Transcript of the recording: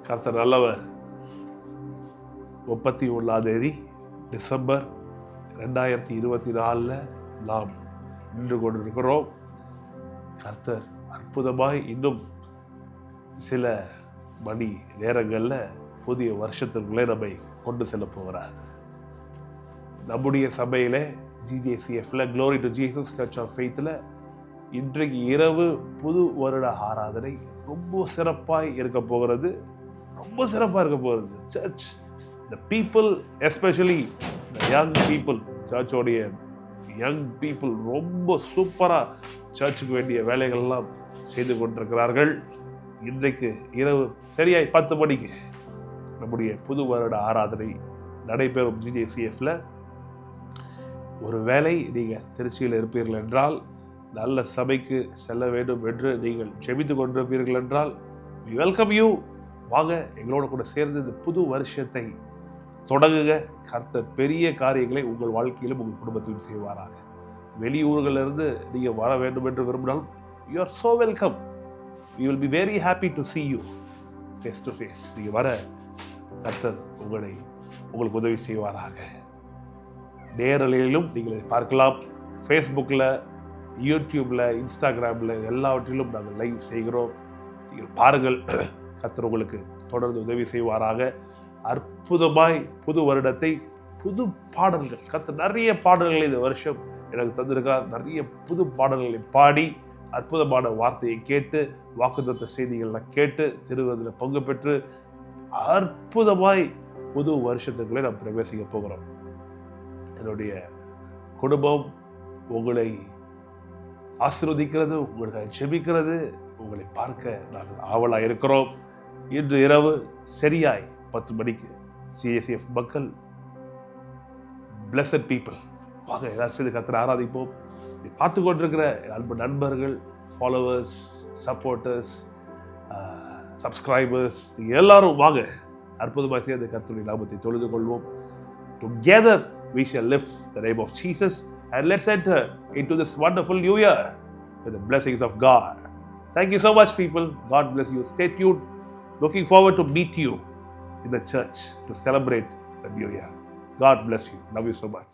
கர்த்தர் நல்லவர். 31 டிசம்பர் 2024 நாம் நின்று கொண்டிருக்கிறோம். கர்த்தர் அற்புதமாய் இன்னும் சில மணி நேரங்களில் புதிய வருஷத்திற்குள்ளே நம்மை கொண்டு செல்ல போகிறார். நம்முடைய சபையில் GJCFல glory to Jesus church of ஃபெய்த்தில் இன்றைக்கு இரவு புது வருட ஆராதனை ரொம்ப சிறப்பாக இருக்க போகிறது. Church, the people, especially the young people, சர்ச்சோடைய யங் பீப்புள் ரொம்ப சூப்பராக சர்ச்சுக்கு வேண்டிய வேலைகள்லாம் செய்து கொண்டிருக்கிறார்கள். இன்றைக்கு இரவு சரியாய் 10 மணிக்கு நம்முடைய புது வருட ஆராதனை நடைபெறும் GJCFல. ஒரு வேளை நீங்கள் திருச்சியில் இருப்பீர்கள் என்றால், நல்ல சபைக்கு செல்ல வேண்டும் என்று நீங்கள் ஜெபித்து கொண்டிருப்பீர்கள் என்றால், we welcome you. வாங்க, எங்களோட கூட சேர்ந்து இந்த புது வருஷத்தை தொடங்குங்க. கர்த்தர் பெரிய காரியங்களை உங்கள் வாழ்க்கையிலும் உங்கள் குடும்பத்திலும் செய்வாராக. வெளியூர்களிலிருந்து நீங்கள் வர வேண்டும் என்று விரும்பினாலும் you are so welcome. We will be very happy to see you face to face. நீங்கள் வர கர்த்தர் உங்களுக்கு உதவி செய்வாராக. நேரலையிலும் நீங்கள் இதை பார்க்கலாம். ஃபேஸ்புக்கில், யூடியூப்பில், இன்ஸ்டாகிராமில் எல்லாவற்றிலும் நாங்கள் லைவ் செய்கிறோம். நீங்கள் பாருங்கள். கர்த்தர் உங்களுக்கு தொடர்ந்து உதவி செய்வாராக. அற்புதமாய் புது வருடத்தை புது பாடல்கள், கர்த்தர் நிறைய பாடல்களை இந்த வருஷம் எனக்கு தந்திருக்கார். நிறைய புது பாடல்களை பாடி, அற்புதமான வார்த்தையை கேட்டு, வாக்குத்தத்த செய்திகள்லாம் கேட்டு, திருவதில் பங்கு பெற்று அற்புதமாய் புது வருஷத்துக்குள்ளே நாம் பிரவேசிக்க போகிறோம். என்னுடைய குடும்பம் உங்களை ஆசீர்வதிக்கிறது, உங்களுக்கு ஜெபிக்கிறது, உங்களை பார்க்க நாங்கள் ஆவலாக இருக்கிறோம். இன்று இரவு சரியாய் 10 மணிக்கு CJCF மக்கள், பிளஸட் பீப்புள், வாங்க எல்லாரும் கர்த்தரை ஆராதிப்போம். பார்த்து கொண்டிருக்கிற அன்பு நண்பர்கள், ஃபாலோவர்ஸ், சப்போர்ட்டர்ஸ், சப்ஸ்கிரைபர்ஸ், எல்லாரும் வாங்க, அற்புதமாக சேர்ந்து கர்த்தருடைய நாமத்தை தொழுது கொள்வோம். Together we shall lift the name of Jesus, and let's enter into this wonderful new year with the blessings of God. Thank you so much, people. God bless you. Stay tuned. Looking forward to meet you in the church to celebrate the new year. God bless you. Love you so much.